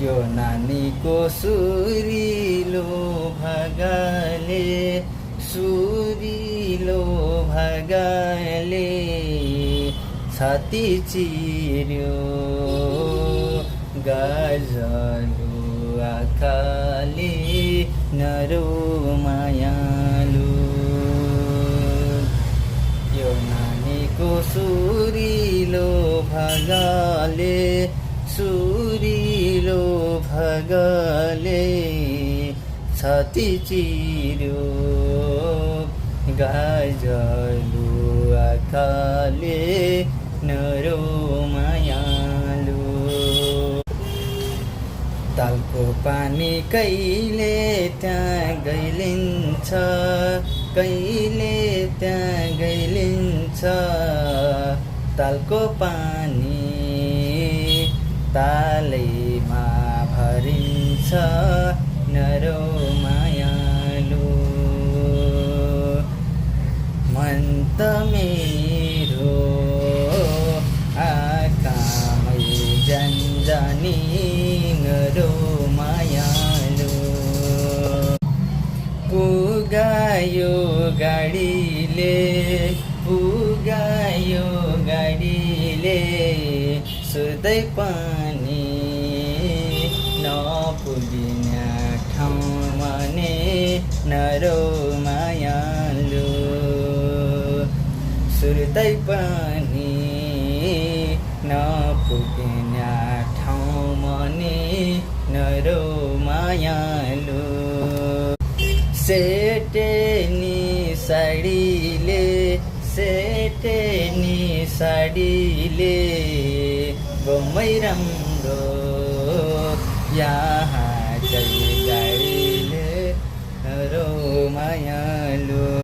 यो नानीको सुरिलो भागाले छाती चिर्यो गाजलु आँखाले नरो मायालु यो नानीको सुरिलो भागाले छाती चिर्यो गाजलु आँखाले नरो मायालु तालको पानी कहिले त्यहाँ गइलिन्छ तालको पानी तालैमा भरिन्छ नरो मायालु मन त मेरो आँखामै जन्जनी नरो मायालु पुगायो गाडीले सुत्दै पनि नपुगिने ठाउँमा नि नरो मायालु सुत्दै पनि नपुगिने ठाउँमा नि नरो मायालु सेटेनी साडीले गमै राम्रो यहाँ चाहिँ